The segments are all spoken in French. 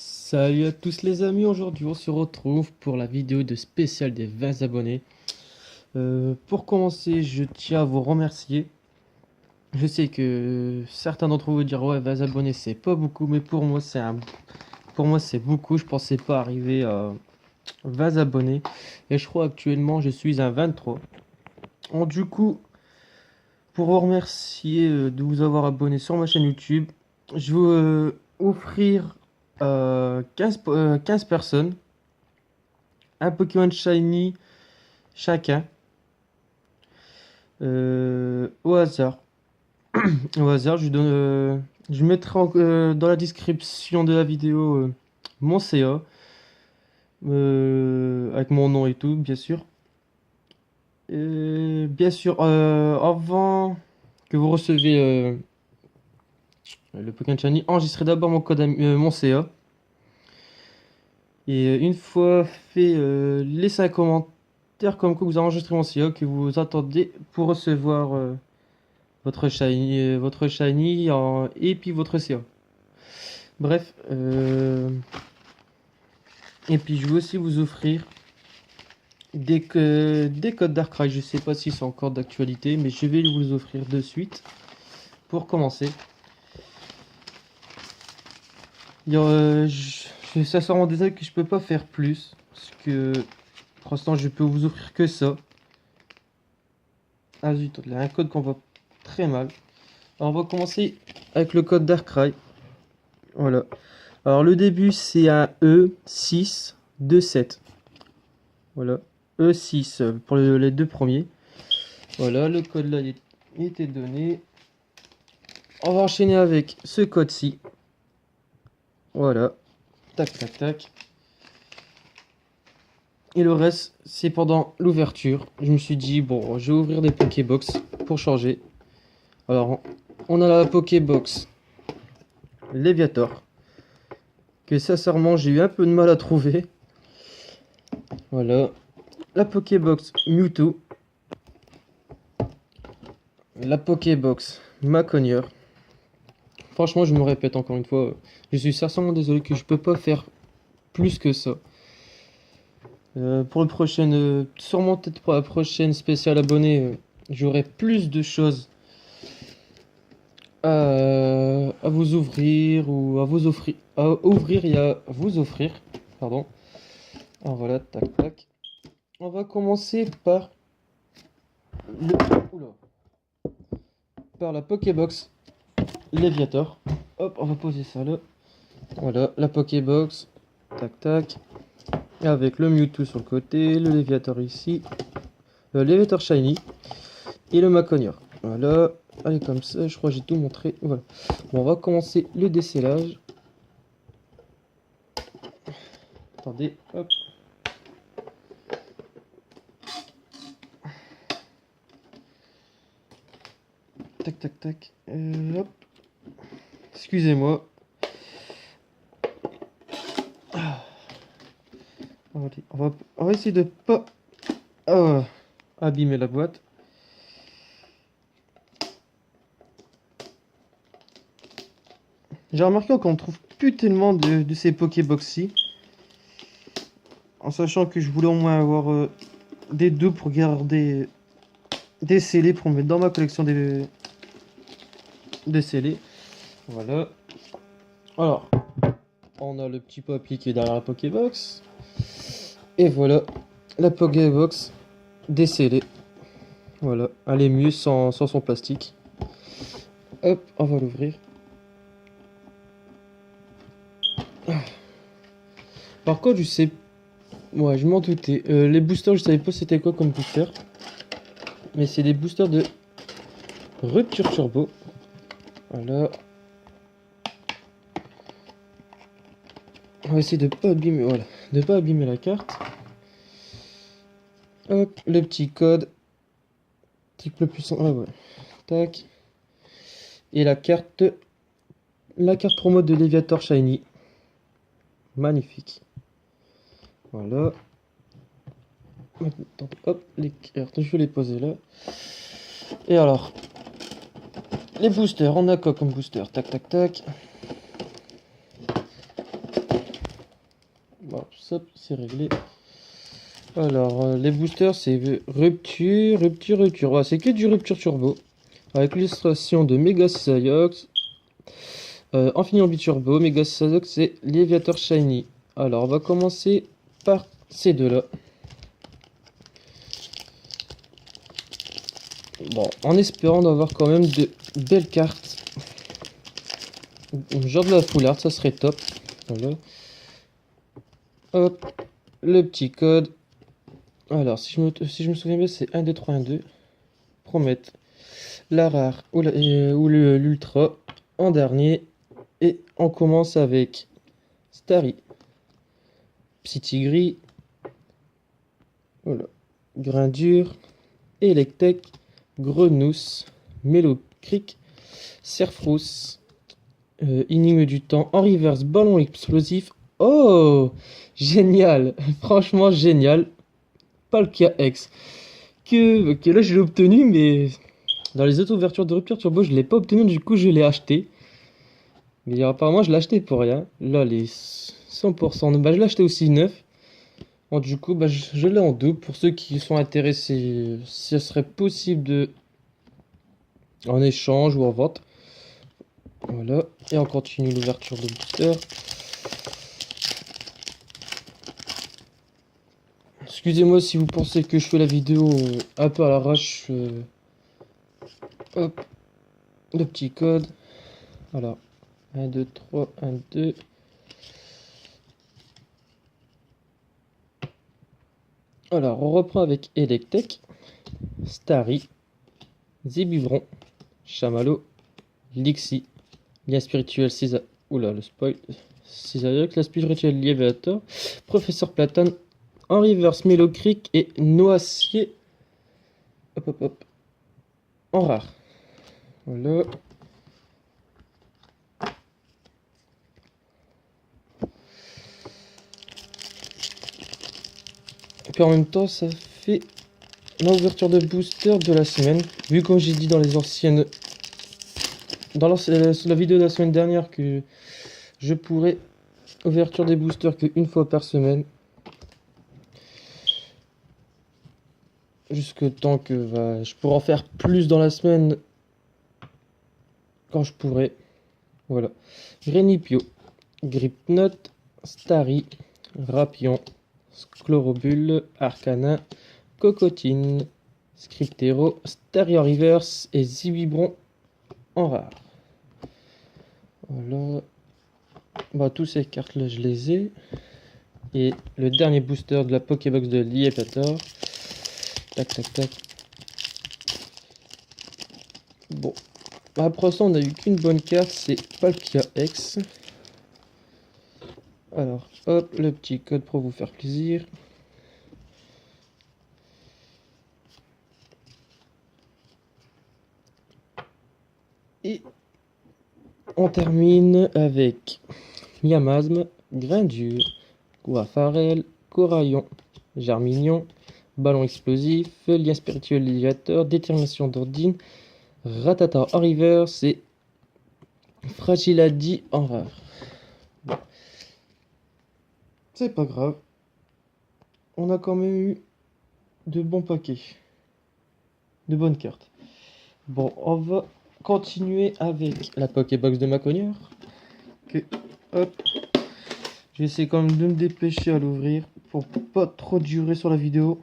Salut à tous les amis, aujourd'hui on se retrouve pour la vidéo de spécial des 20 abonnés. Pour commencer, je tiens à vous remercier. Je sais que certains d'entre vous diront ouais 20 abonnés c'est pas beaucoup, mais pour moi c'est beaucoup. Je pensais pas arriver à 20 abonnés et je crois actuellement je suis à 23. Du coup, pour vous remercier de vous avoir abonné sur ma chaîne YouTube, je vais offrir 15 personnes un Pokémon Shiny chacun, au hasard. Au hasard, je mettrai dans la description de la vidéo mon CA, avec mon nom et tout, bien sûr. Et bien sûr, avant que vous recevez le Pokémon Shiny, enregistrez d'abord mon CA. Et une fois fait, laissez un commentaire comme quoi vous avez enregistré mon CA, que vous attendez pour recevoir votre shiny et puis votre CA. Bref, et puis je vais aussi vous offrir des codes Darkrai. Je sais pas si c'est encore d'actualité, mais je vais vous les offrir de suite. Pour commencer, je suis sincèrement désolé que je peux pas faire plus, parce que pour l'instant je peux vous offrir que ça. Ah zut, il y a un code qu'on voit très mal. Alors on va commencer avec le code Darkrai. Voilà. Alors le début c'est un E627. Voilà. E6 pour les deux premiers. Voilà, le code là il était donné. On va enchaîner avec ce code-ci. Voilà. Tac, tac, tac. Et le reste, c'est pendant l'ouverture. Je me suis dit, bon, je vais ouvrir des Pokébox pour changer. Alors, on a la Pokébox Léviator, que sincèrement, j'ai eu un peu de mal à trouver. Voilà. La Pokébox Mewtwo. La Pokébox Maconier. Franchement, je me répète encore une fois, je suis sincèrement désolé que je peux pas faire plus que ça. Pour le prochain, sûrement peut-être pour la prochaine spéciale abonnée, j'aurai plus de choses à vous ouvrir ou à ouvrir et à vous offrir. Pardon. Alors voilà, tac tac. On va commencer le, oula, par la Pokébox Léviator. Hop, on va poser ça là. Voilà, la Pokébox. Tac tac. Et avec le Mewtwo sur le côté, le Léviator ici, le Léviator Shiny et le Maconier. Voilà, allez comme ça, je crois que j'ai tout montré. Voilà. Bon, on va commencer le décellage. Attendez, hop. Tac, tac, tac. Hop. Excusez-moi. Allez, on va essayer de pas abîmer la boîte. J'ai remarqué qu'on trouve plus tellement de ces Pokébox-ci. En sachant que je voulais au moins avoir des deux pour garder des scellés pour mettre dans ma collection des scellés. Voilà. Alors, on a le petit papier qui est derrière la Pokébox. Et voilà, la Pokébox décellée. Voilà, elle est mieux sans son plastique. Hop, on va l'ouvrir. Par contre, je sais... Ouais, je m'en doutais. Les boosters, je savais pas c'était quoi comme booster. Mais c'est des boosters de rupture turbo. Voilà. On va essayer de pas abîmer, voilà, de pas abîmer la carte. Hop, le petit code. Triple puissant. Ah ouais. Tac. Et la carte promo de Léviator Shiny. Magnifique. Voilà. Maintenant, hop, les cartes, je vais les poser là. Et alors, les boosters, on a quoi comme booster? Tac, tac, tac. hop, c'est réglé. Alors, les boosters, c'est rupture, rupture, rupture. Ouais, c'est que du rupture turbo. Avec l'illustration de Mega Sayox, Infiniment Biturbo, Mega Sayox et Léviator Shiny. Alors, on va commencer par ces deux-là. Bon, en espérant d'avoir quand même de belles cartes. Genre de la full art, ça serait top. Voilà. Hop, le petit code. Alors, si je me souviens bien, c'est 1, 2, 3, 1, 2. Promettre la rare ou l'ultra en dernier. Et on commence avec Starry, Psytigris, voilà, Grindure, Electek, Grenousse, Mélocric, Serfrousse, Énigme du temps, en reverse, ballon explosif. Oh, génial, franchement génial. Palkia X, que là je l'ai obtenu, mais dans les autres ouvertures de rupture turbo, je l'ai pas obtenu, du coup je l'ai acheté. Mais apparemment, je l'ai acheté pour rien. Là, les 100%. Bah, je l'ai acheté aussi neuf. Bon, du coup, bah, je l'ai en double. Pour ceux qui sont intéressés, si ce serait possible de en échange ou en vente. Voilà. Et on continue l'ouverture de booster. Excusez-moi si vous pensez que je fais la vidéo un peu à l'arrache. Hop. Le petit code. Voilà. 1, 2, 3, 1, 2. Alors, on reprend avec Electek, Starry, Zébivron, Chamallow, Lixie, Lien spirituel César. Oula, le spoil. Césariac, la spirituelle Léviator, Professeur Platane, Henri Verse Mélocric et Noacier. Hop, hop, hop. En rare. Voilà. Et puis en même temps, ça fait l'ouverture de booster de la semaine. Vu comme j'ai dit dans les anciennes. Dans la vidéo de la semaine dernière que je pourrais ouverture des boosters qu'une fois par semaine. Jusque tant que bah, je pourrai en faire plus dans la semaine quand je pourrai. Voilà. Renipio, Gripnote, Starry, Rapion, Sclorobule, Arcana, Cocotine, Scriptero, Stario Reverse et Zibibron en rare. Voilà. Bah, tous ces cartes là je les ai. Et le dernier booster de la Pokébox de Léviator. Tac tac tac. Bon. Après ça on a eu qu'une bonne carte, c'est Palkia X. Alors hop, le petit code pour vous faire plaisir. Et on termine avec Miamasme, Grindure, Guafarel, Coraillon, Germignon, Ballon explosif, Lien spirituel Léviator, Détermination d'Ordine, Ratata en reverse et Fragiladi en rare. Bon. C'est pas grave. On a quand même eu de bons paquets. De bonnes cartes. Bon, on va continuer avec la Pokébox de ma cogneur. Hop. J'essaie quand même de me dépêcher à l'ouvrir pour pas trop durer sur la vidéo.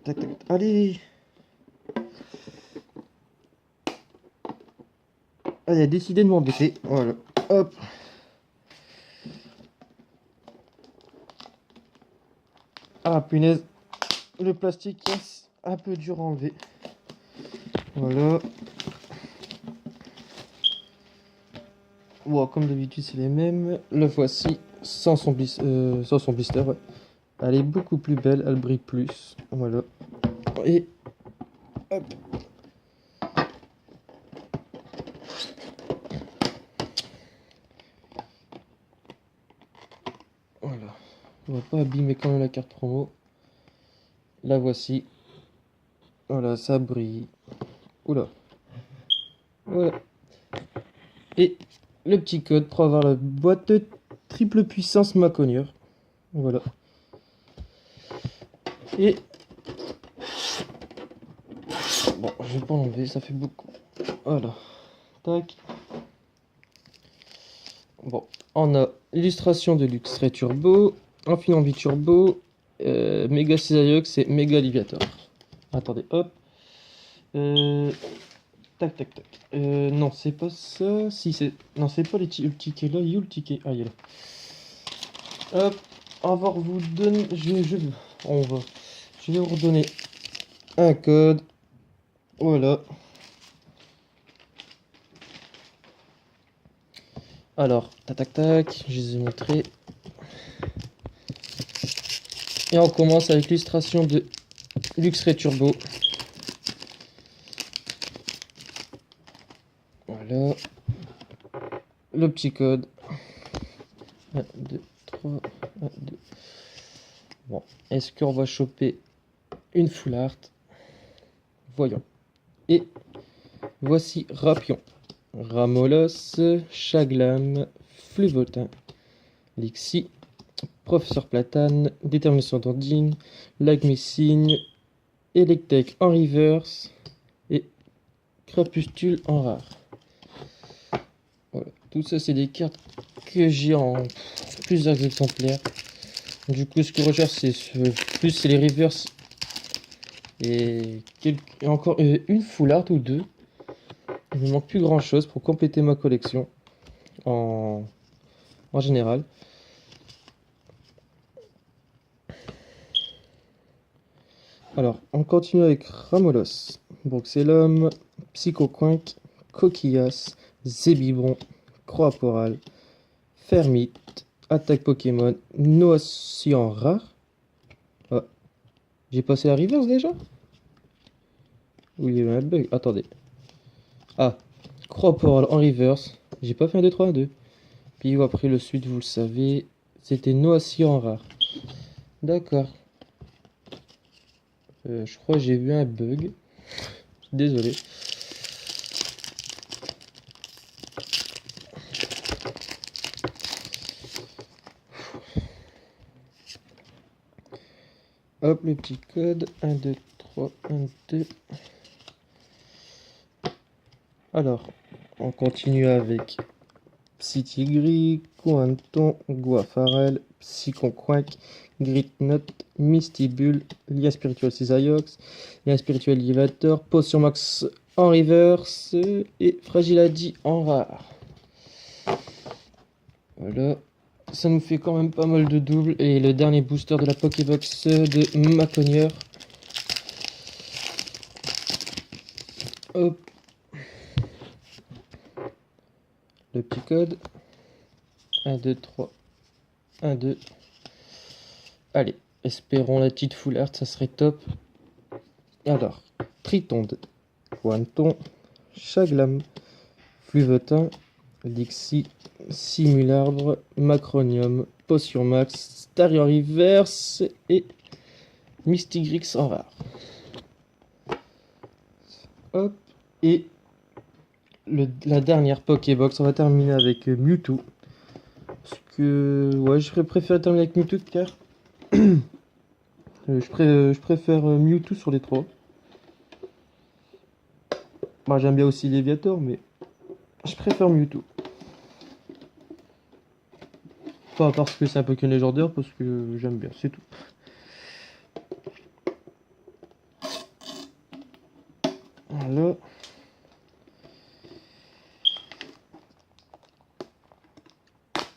Tac, tac, allez. Elle a décidé de m'embêter. Voilà. Hop. Ah punaise. Le plastique est un peu dur à enlever. Voilà. Wow, comme d'habitude c'est les mêmes. Le voici sans son blister. Ouais. Elle est beaucoup plus belle, elle brille plus. Voilà. Et hop. Voilà. On va pas abîmer quand même la carte promo. La voici. Voilà, ça brille. Oula. Voilà. Et le petit code pour avoir la boîte triple puissance Maconieur. Voilà. Et bon, je vais pas l'enlever, ça fait beaucoup. Voilà. Tac. Bon, on a illustration de Luxray Turbo, Infinity Turbo, Mega Cisaiox et Mega Liviator. Attendez, hop. Tac, tac, tac. Non, c'est pas ça. Si, c'est. Non, c'est pas le ticket là. Il y a où le ticket? Ah, il est là. Hop. On va vous donner. On va. Je vais vous redonner un code. Voilà. Alors, tac, tac, tac. Je les ai montrés. Et on commence avec l'illustration de Luxray Turbo. Voilà. Le petit code. 1, 2, 3, 1, 2. Bon, est-ce qu'on va choper une full art? Voyons. Et voici Rapion, Ramolos, Chaglam, Fluvotin, Lixi, Professeur Platane, Détermination d'Ondine, Lagmissine, Electek en reverse et Crapustule en rare. Voilà, tout ça c'est des cartes que j'ai en plusieurs exemplaires. Du coup, ce que je recherche, c'est les reverse et encore une full art ou deux. Il me manque plus grand chose pour compléter ma collection en général. Alors, on continue avec Ramolos, Broxelum, Psychoquink, Coquillas, Zébibron, Croaporal, Fermite, Attaque Pokémon, Noacien rare. Ah, j'ai passé la reverse déjà? Oui, il y a eu un bug. Attendez. Ah, Croaporal en reverse. J'ai pas fait un 2-3 2. Puis après le suite, vous le savez, c'était Noacien rare. D'accord. Je crois que j'ai vu un bug. Désolé. Hop, le petit code. 1, 2, 3, 1, 2. Alors, on continue avec Psytigris, Cointon, Guafarel, Psyconquac, Gritnote, Mystibule, Lia Spiritual Cisaiox, Lia Spiritual Livator, Potion Max en reverse et Fragiladi en rare. Voilà. Ça nous fait quand même pas mal de doubles. Et le dernier booster de la Pokébox de Maconieur. Hop. Le petit code. 1, 2, 3. 1, 2. Allez, espérons la petite full art, ça serait top. Alors, Tritonde, Pointon, Chaglam, Fluvetin, Dixie, Simularbre, Macronium, Potion Max, Starion Reverse et Mystigrix en rare. Hop, et la dernière Pokébox, on va terminer avec Mewtwo. Parce que, ouais, je préfère terminer avec Mewtwo car je préfère Mewtwo sur les trois. Moi, j'aime bien aussi Léviator, mais je préfère Mewtwo. Pas parce que c'est un Pokémon légendaire, parce que j'aime bien, c'est tout. Voilà.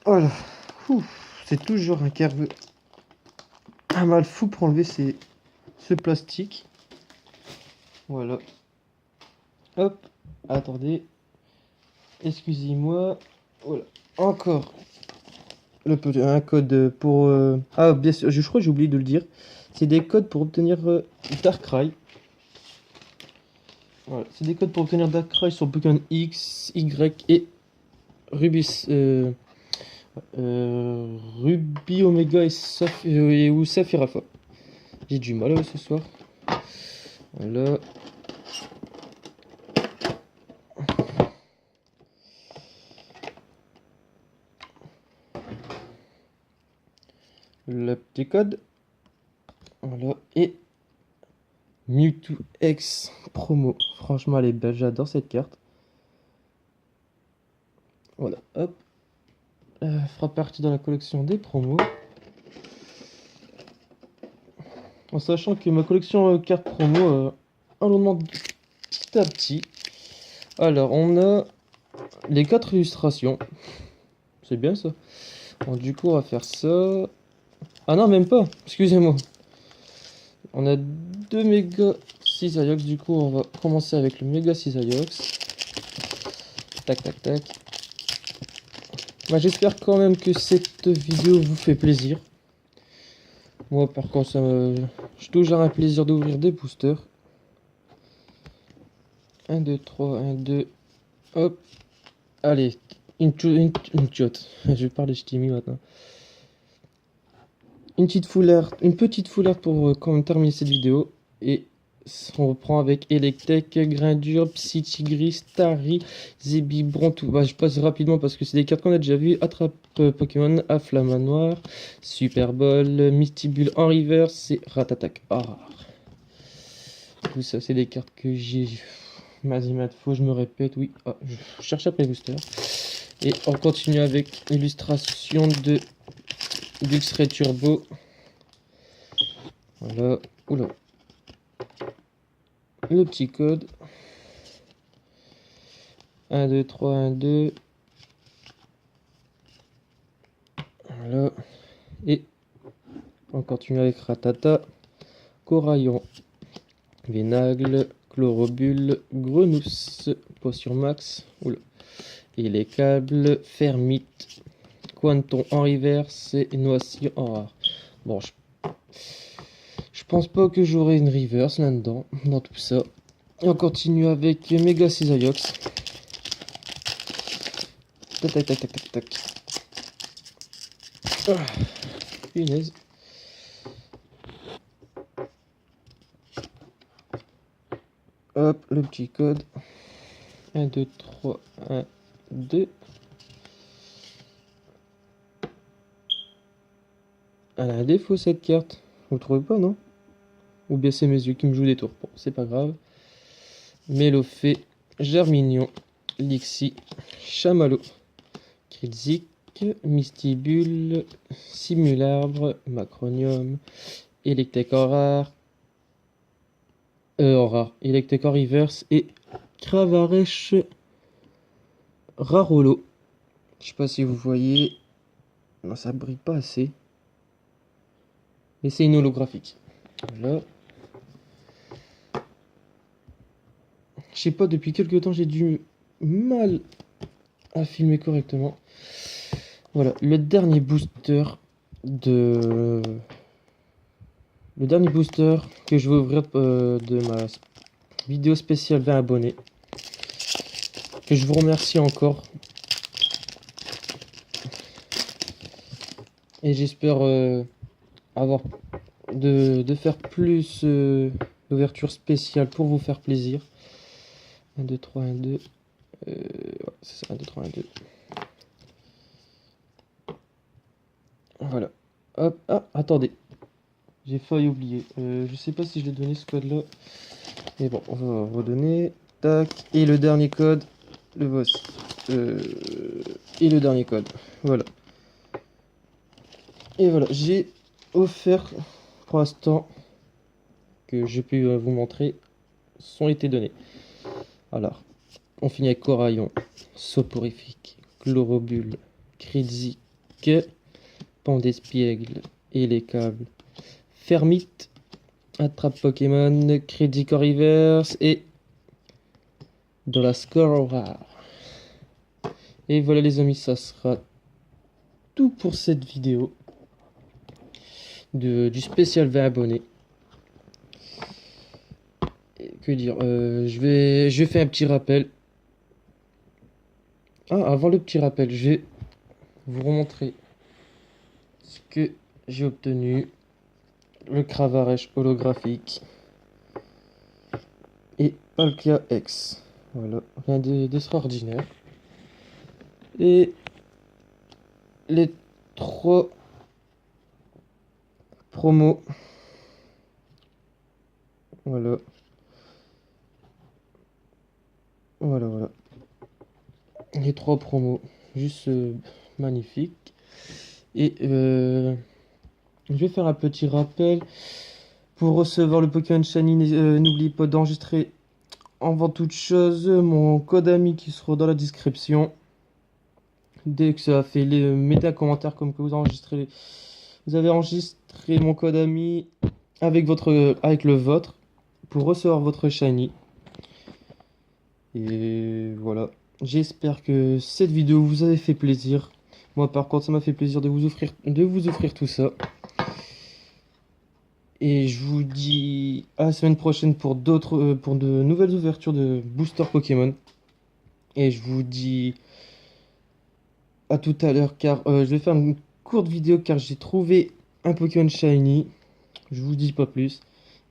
Voilà. C'est toujours un mal fou pour enlever ce plastique. Voilà. Hop. Attendez. Excusez-moi. Voilà. Encore. Un code pour... Ah, bien sûr, je crois que j'ai oublié de le dire. C'est des codes pour obtenir Darkrai. Voilà. C'est des codes pour obtenir Darkrai sur Pokémon X, Y et Rubis... Ruby, Omega et ou Saphir Alpha. J'ai du mal ce soir. Voilà. le petit code. Voilà. Et Mewtwo X promo. Franchement, elle est belle. J'adore cette carte. Voilà. Hop. Elle fera partie dans la collection des promos. En sachant que ma collection cartes promo en augmente petit à petit. Alors, on a les 4 illustrations. C'est bien ça. Bon, du coup, on va faire ça. Ah non, même pas. Excusez-moi. On a 2 méga Cisaillux. Du coup, on va commencer avec le méga Cisaillux. Tac, tac, tac. Bah, j'espère quand même que cette vidéo vous fait plaisir. Moi, par contre, j'ai toujours un plaisir d'ouvrir des boosters. 1, 2, 3, 1, 2. Hop. Allez. Une chiotte. Je vais parler ch'timi maintenant. Une petite full art pour quand même terminer cette vidéo. Et on reprend avec Electek, Grindure, Psychigris, Starry, Zebi, Brontou. Bah, je passe rapidement parce que c'est des cartes qu'on a déjà vues. Attrape Pokémon, Afflamanoir, Super Ball, Mystibull en reverse et Ratatak. Ah. Tout ça, c'est des cartes que j'ai. Mazimat, faut je me répète, oui. Ah, je cherche après booster. Et on continue avec l'illustration de Luxray Turbo. Voilà. Oula. Le petit code. 1, 2, 3, 1, 2. Voilà. Et on continue avec Ratata, Coraillon, Vénagle, Chlorobule, Grenousse, Potion Max. Oula. Et les câbles, Fermite, Quanton en reverse et Noisy en rare. Bon, je pense pas que j'aurai une reverse là-dedans, dans tout ça. Et on continue avec Mega Cisaillux. Tac, tac, tac, tac, tac, tac. Ah, punaise. Hop, le petit code. 1, 2, 3, 1, 2. Elle a un défaut cette carte. Vous trouvez pas, non? Ou bien c'est mes yeux qui me jouent des tours. Bon, c'est pas grave. Mélofée, Germignon, Lixie, Chamallow, Kritzik, Mystibull, Simularbre, Macronium, Electek en rare, Electek en reverse et Cravaresh Rarolo. Je sais pas si vous voyez. Non, ça brille pas assez. Mais c'est une holographique. Voilà. Je sais pas, depuis quelques temps, j'ai du mal à filmer correctement. Voilà, le dernier booster de... Le dernier booster que je vais ouvrir de ma vidéo spéciale 20 abonnés. Que je vous remercie encore. Et j'espère avoir de faire plus d'ouverture spéciale pour vous faire plaisir. 1, 2, 3, 1, 2. Ouais, c'est ça, 1, 2, 3, 1, 2. Voilà. Hop, ah, attendez. J'ai failli oublier. Je sais pas si je l'ai donné ce code là. Mais bon, on va redonner. Tac. Et le dernier code. Le boss. Et le dernier code. Voilà. Et voilà. J'ai offert pour l'instant que j'ai pu vous montrer sont été donnés. Alors, on finit avec Coraillon, Soporifique, Chlorobule, Kritzik, Pandespiègle et les câbles. Fermite, Attrape Pokémon, Kritzik en reverse et de la score rare. Et voilà les amis, ça sera tout pour cette vidéo du spécial 20 abonnés. Et que dire, je vais faire un petit rappel. Ah, avant le petit rappel, je vais vous remontrer ce que j'ai obtenu. Le Cravaresh holographique et Palkia X. Voilà, rien d'extraordinaire. Et les 3 promos. Voilà. Voilà, voilà. Les 3 promos. Juste magnifique. Et je vais faire un petit rappel. Pour recevoir le Pokémon Shiny, n'oubliez pas d'enregistrer avant toute chose mon code ami qui sera dans la description. Dès que ça a fait, mettez un commentaire comme que vous avez enregistré mon code ami avec avec le vôtre pour recevoir votre Shiny. Et voilà. J'espère que cette vidéo vous a fait plaisir. Moi, par contre, ça m'a fait plaisir de vous offrir tout ça. Et je vous dis à la semaine prochaine pour pour de nouvelles ouvertures de booster Pokémon. Et je vous dis à tout à l'heure car je vais faire une courte vidéo car j'ai trouvé un Pokémon Shiny. Je vous dis pas plus.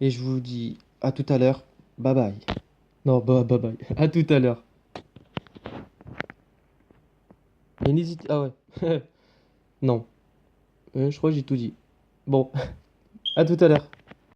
Et je vous dis à tout à l'heure. Bye bye. Non, bye bye. À tout à l'heure. Et n'hésitez... Ah ouais. Non. Je crois que j'ai tout dit. Bon, à tout à l'heure.